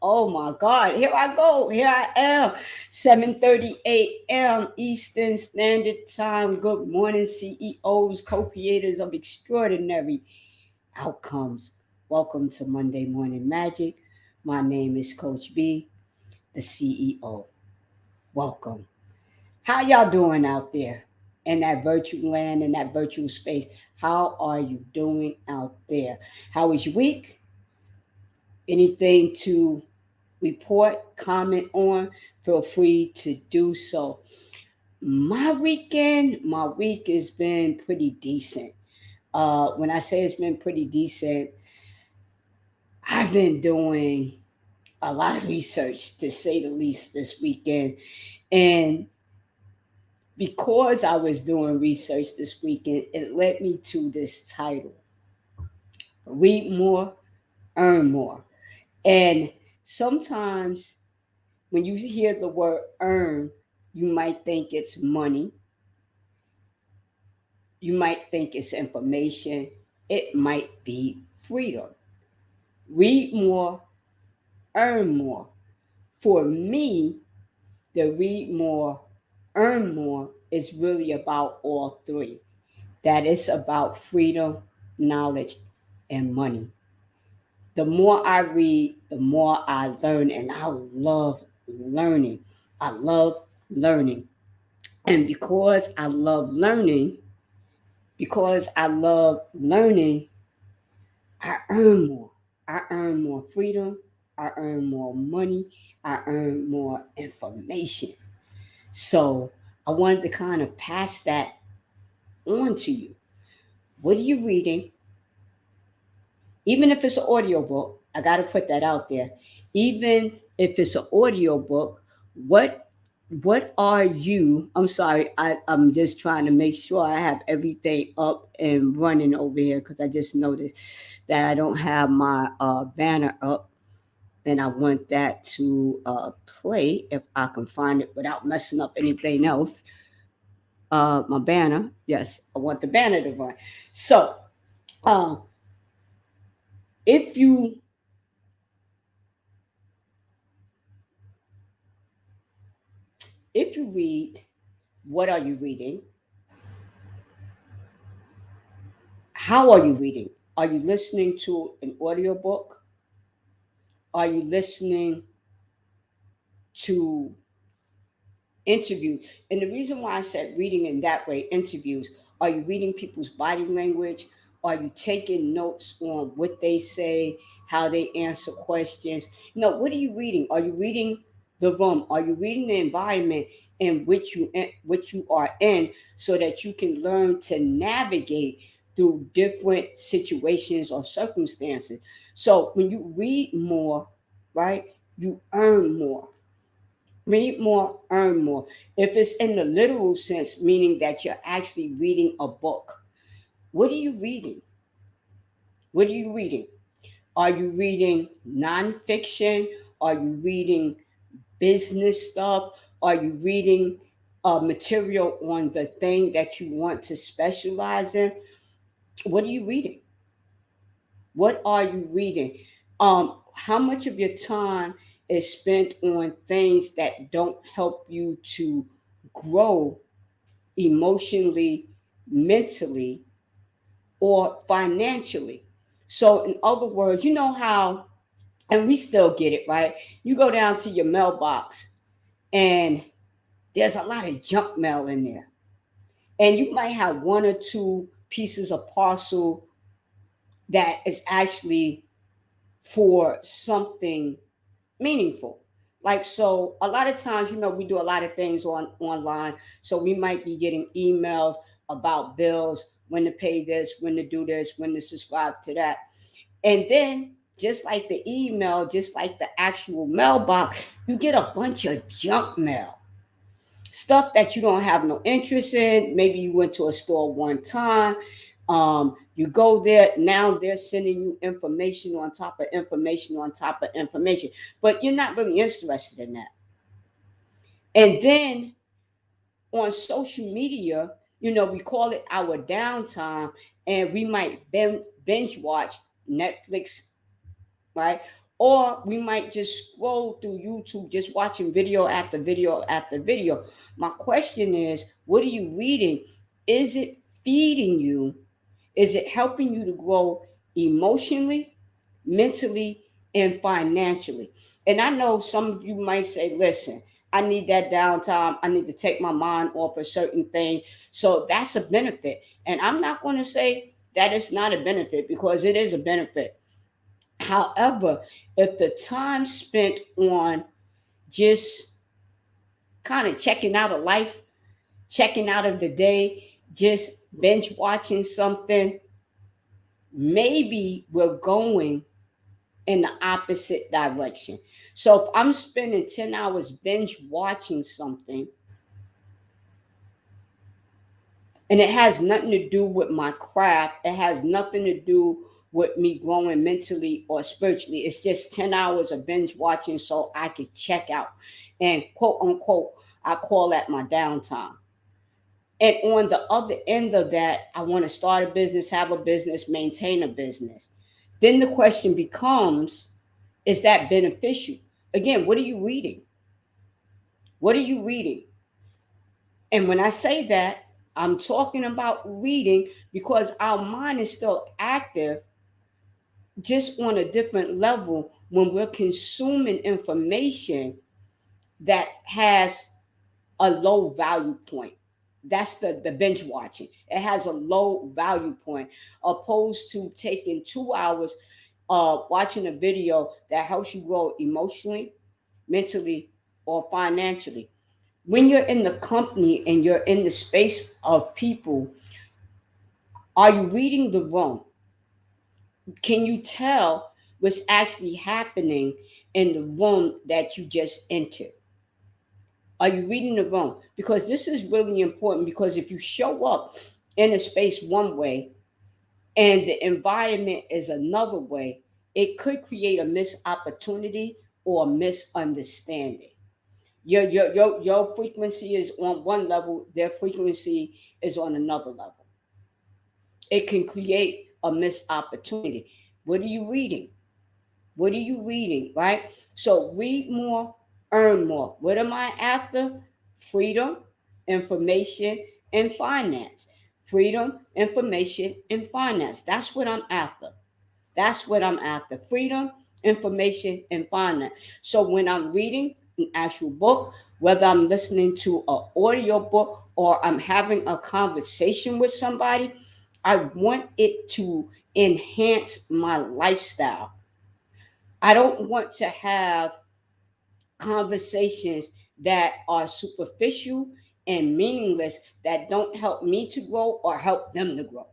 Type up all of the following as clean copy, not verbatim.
Oh my God, here I go. Here I am. 7:30 a.m. Eastern Standard Time. Good morning, CEOs, co-creators of extraordinary outcomes. Welcome to Monday Morning Magic. My name is Coach B, the CEO. Welcome. How y'all doing out there in that virtual land, in that virtual space? How are you doing out there? How was your week? Anything to report, comment on, feel free to do so. My week has been pretty decent. When I say it's been pretty decent, I've been doing a lot of research to say the least this weekend. And because I was doing research this weekend, it led me to this title: Read More, Earn More. And sometimes when you hear the word earn, you might think it's money. You might think it's information. It might be freedom. Read more, earn more. For me, the read more, earn more is really about all three. That is about freedom, knowledge, and money. The more I read, the more I learn, and I love learning. I love learning. And because I love learning, I earn more. I earn more freedom. I earn more money. I earn more information. So I wanted to kind of pass that on to you. What are you reading? Even if it's an audio book, I got to put that out there. Even if it's an audio book, what what are you? I'm sorry, I'm just trying to make sure I have everything up and running over here because I just noticed that I don't have my banner up, and I want that to play if I can find it without messing up anything else. My banner, yes, I want the banner to run. So, uh, if you if you read, what are you reading? How are you reading? Are you listening to an audiobook? Are you listening to interviews? And the reason why I said reading in that way, interviews, are you reading people's body language? Are you taking notes on what they say, how they answer questions? No, what are you reading? Are you reading the room? Are you reading the environment in which you are in so that you can learn to navigate through different situations or circumstances? So when you read more, right, you earn more. Read more, earn more. If it's in the literal sense, meaning that you're actually reading a book, what are you reading? What are you reading? Are you reading nonfiction? Are you reading business stuff? Are you reading material on the thing that you want to specialize in? What are you reading? What are you reading? How much of your time is spent on things that don't help you to grow emotionally, mentally, or financially? So, in other words, you know how, and we still get it, right? You go down to your mailbox and there's a lot of junk mail in there. And you might have one or two pieces of parcel that is actually for something meaningful. Like, so a lot of times, we do a lot of things online. So we might be getting emails about bills, when to pay this, when to do this, when to subscribe to that. And then just like the email, just like the actual mailbox, you get a bunch of junk mail. Stuff that you don't have no interest in. Maybe you went to a store one time. You go there, now they're sending you information on top of information on top of information, but you're not really interested in that. And then on social media, we call it our downtime, and we might binge watch Netflix, right? Or we might just scroll through YouTube, just watching video after video after video. My question is, what are you reading? Is it feeding you? Is it helping you to grow emotionally, mentally, and financially? And I know some of you might say, listen, I need that downtime. I need to take my mind off of certain things. So that's a benefit. And I'm not going to say that it's not a benefit, because it is a benefit. However, if the time spent on just kind of checking out of life, checking out of the day, just binge watching something, maybe we're going in the opposite direction. So if I'm spending 10 hours binge watching something, and it has nothing to do with my craft, it has nothing to do with me growing mentally or spiritually. It's just 10 hours of binge watching so I could check out. And quote unquote, I call that my downtime. And on the other end of that, I want to start a business, have a business, maintain a business. Then the question becomes, is that beneficial? Again, what are you reading? What are you reading? And when I say that, I'm talking about reading, because our mind is still active, just on a different level when we're consuming information that has a low value point. That's the binge watching. It has a low value point, opposed to taking 2 hours watching a video that helps you grow emotionally, mentally, or financially. When you're in the company and you're in the space of people, are you reading the room? Can you tell what's actually happening in the room that you just entered? Are you reading the room? Because this is really important, because if you show up in a space one way and the environment is another way, it could create a missed opportunity or a misunderstanding. Your frequency is on one level, their frequency is on another level. It can create a missed opportunity. What are you reading? What are you reading, right? So read more, earn more. What am I after? Freedom, information, and finance. Freedom, information, and finance. That's what I'm after. That's what I'm after. Freedom, information, and finance. So when I'm reading an actual book, whether I'm listening to an audio book or I'm having a conversation with somebody, I want it to enhance my lifestyle. I don't want to have conversations that are superficial and meaningless, that don't help me to grow or help them to grow,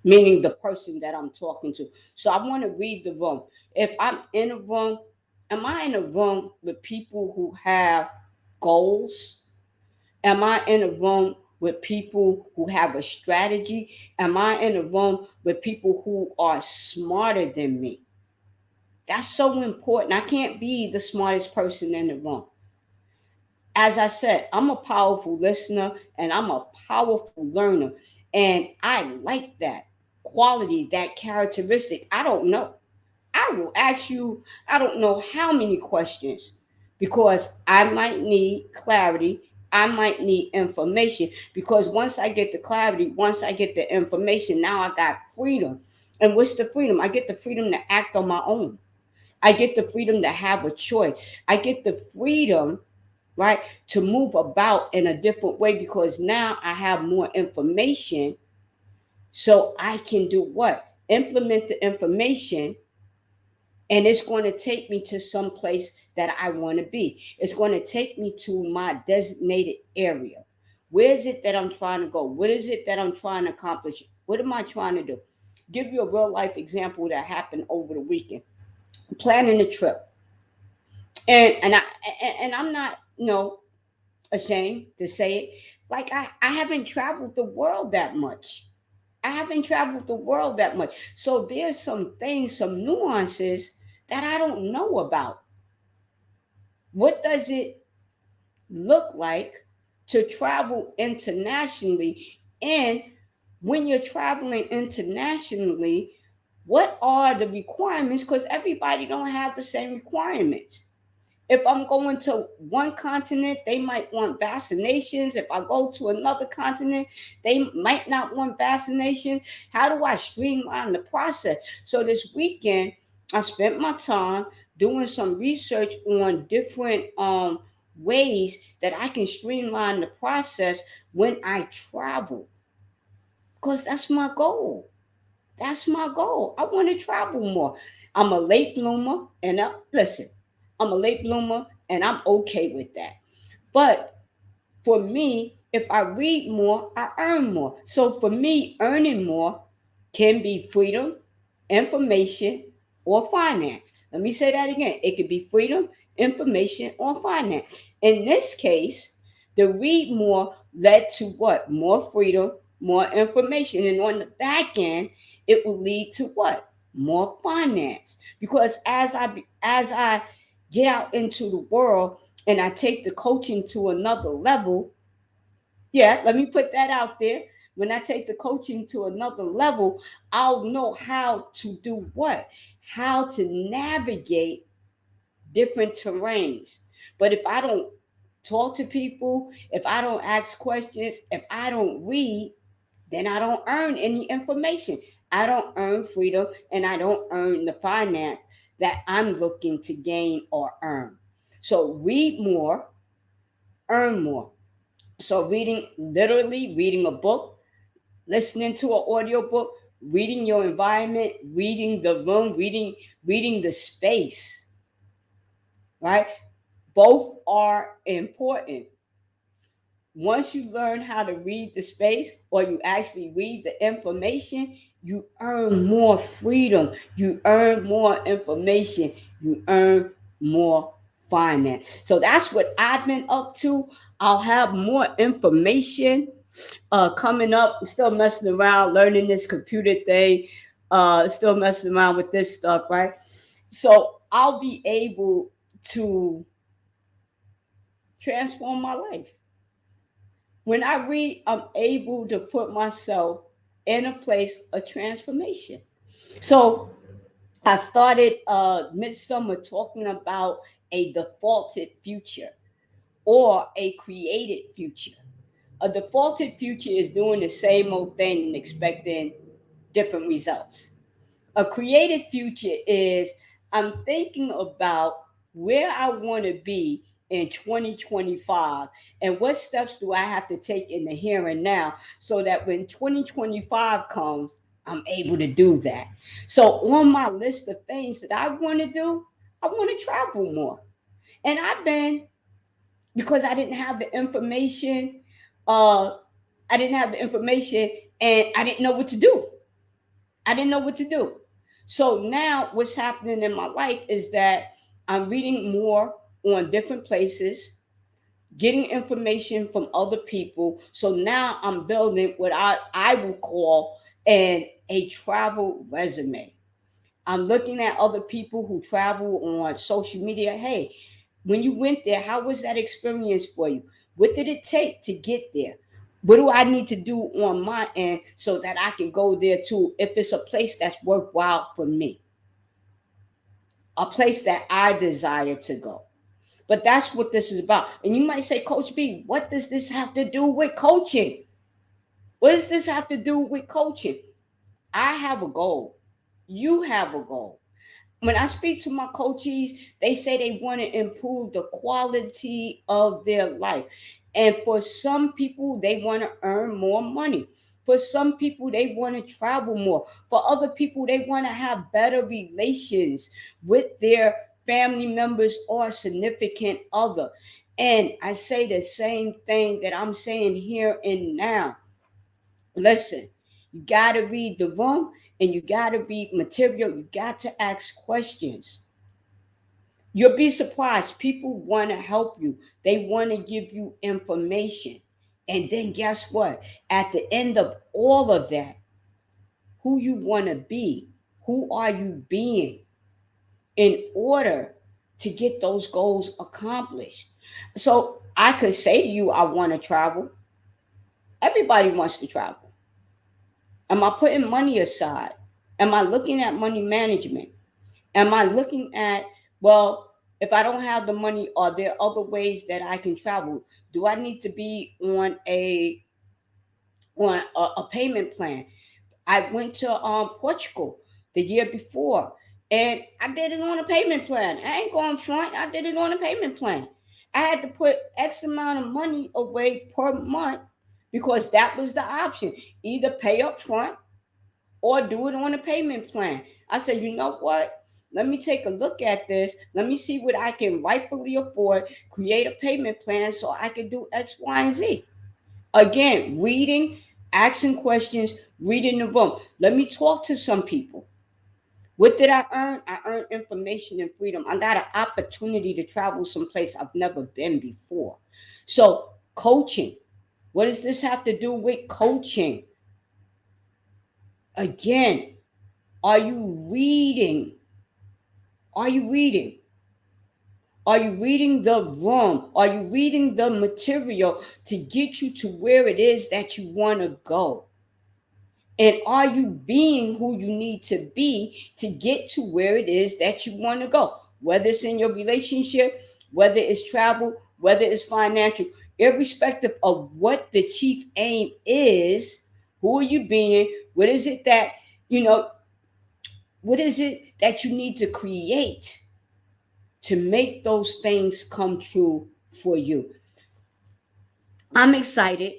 meaning the person that I'm talking to. So I want to read the room. If I'm in a room, am I in a room with people who have goals? Am I in a room with people who have a strategy? Am I in a room with people who are smarter than me? That's so important. I can't be the smartest person in the room. As I said, I'm a powerful listener and I'm a powerful learner. And I like that quality, that characteristic. I don't know. I will ask you, I don't know how many questions, because I might need clarity. I might need information, because once I get the clarity, once I get the information, now I got freedom. And what's the freedom? I get the freedom to act on my own. I get the freedom to have a choice. I get the freedom, right, to move about in a different way, because now I have more information. So I can do what? Implement the information, and it's going to take me to some place that I want to be. It's going to take me to my designated area. Where is it that I'm trying to go? What is it that I'm trying to accomplish? What am I trying to do? Give you a real life example that happened over the weekend. Planning a trip, and I'm not, ashamed to say it. Like I haven't traveled the world that much. I haven't traveled the world that much. So there's some things, some nuances that I don't know about. What does it look like to travel internationally? And when you're traveling internationally, What are the requirements? Because everybody don't have the same requirements. If I'm going to one continent, they might want vaccinations. If I go to another continent, they might not want vaccinations. How do I streamline the process? So this weekend, I spent my time doing some research on different ways that I can streamline the process when I travel. Because that's my goal. That's my goal. I want to travel more. I'm a late bloomer, and listen, I'm a late bloomer, and I'm okay with that. But for me, if I read more, I earn more. So for me, earning more can be freedom, information, or finance. Let me say that again. It could be freedom, information, or finance. In this case, the read more led to what? More freedom, more information. And on the back end, it will lead to what? More finance. Because as I get out into the world and I take the coaching to another level, yeah, let me put that out there. When I take the coaching to another level, I'll know how to do what? How to navigate different terrains. But if I don't talk to people, if I don't ask questions, if I don't read, then I don't earn any information. I don't earn freedom and I don't earn the finance that I'm looking to gain or earn. So read more, earn more. So reading, literally reading a book, listening to an audio book, reading your environment, reading the room, reading the space, right? Both are important. Once you learn how to read the space or you actually read the information, you earn more freedom, you earn more information, you earn more finance. So that's what I've been up to. I'll have more information coming up. I'm still messing around, learning this computer thing, still messing around with this stuff, right? So I'll be able to transform my life. When I read, I'm able to put myself in a place of transformation. So I started midsummer talking about a defaulted future or a created future. A defaulted future is doing the same old thing and expecting different results. A creative future is I'm thinking about where I want to be in 2025 and what steps do I have to take in the here and now so that when 2025 comes, I'm able to do that. So, on my list of things that I want to do, I want to travel more. And I've been, because I didn't have the information, uh, I didn't have the information and I didn't know what to do. I didn't know what to do. So now what's happening in my life is that I'm reading more on different places, getting information from other people. So now I'm building what I will call a travel resume. I'm looking at other people who travel on social media. Hey, when you went there, how was that experience for you? What did it take to get there? What do I need to do on my end so that I can go there too if it's a place that's worthwhile for me, a place that I desire to go? But that's what this is about. And you might say, Coach B, what does this have to do with coaching? What does this have to do with coaching? I have a goal. You have a goal. When I speak to my coaches, they say they want to improve the quality of their life. And for some people, they want to earn more money. For some people, they want to travel more. For other people, they want to have better relations with their family members or significant other. And I say the same thing that I'm saying here and now. Listen, you got to read the room and you got to read material. You got to ask questions. You'll be surprised. People want to help you, they want to give you information. And then guess what? At the end of all of that, who you want to be, who are you being in order to get those goals accomplished? So I could say to you, I want to travel. Everybody wants to travel. Am I putting money aside? Am I looking at money management? Am I looking at, well, if I don't have the money, are there other ways that I can travel? Do I need to be on a payment plan? I went to Portugal the year before, and I did it on a payment plan. I ain't going front. I did it on a payment plan. I had to put X amount of money away per month because that was the option. Either pay up front or do it on a payment plan. I said, you know what? Let me take a look at this. Let me see what I can rightfully afford, create a payment plan so I can do X, Y, and Z. Again, reading, asking questions, reading the room. Let me talk to some people. What did I earn? I earned information and freedom. I got an opportunity to travel someplace I've never been before. So, coaching. What does this have to do with coaching? Again, are you reading? Are you reading? Are you reading the room? Are you reading the material to get you to where it is that you want to go? And are you being who you need to be to get to where it is that you want to go? Whether it's in your relationship, whether it's travel, whether it's financial, irrespective of what the chief aim is, who are you being? What is it that, you know, what is it that you need to create to make those things come true for you? I'm excited.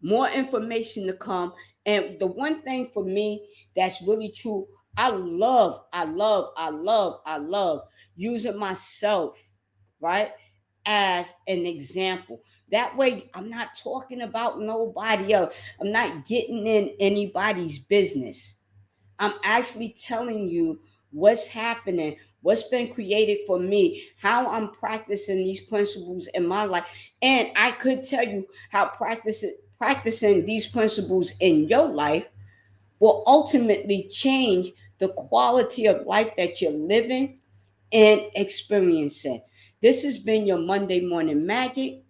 More information to come. And the one thing for me that's really true, I love using myself, right, as an example. That way, I'm not talking about nobody else. I'm not getting in anybody's business. I'm actually telling you what's happening, what's been created for me, how I'm practicing these principles in my life. And I could tell you how practicing these principles in your life will ultimately change the quality of life that you're living and experiencing. This has been your Monday Morning Magic.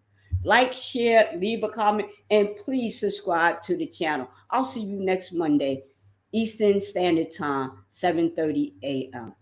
Like, share, leave a comment, and please subscribe to the channel. I'll see you next Monday, Eastern Standard Time, 7:30 a.m.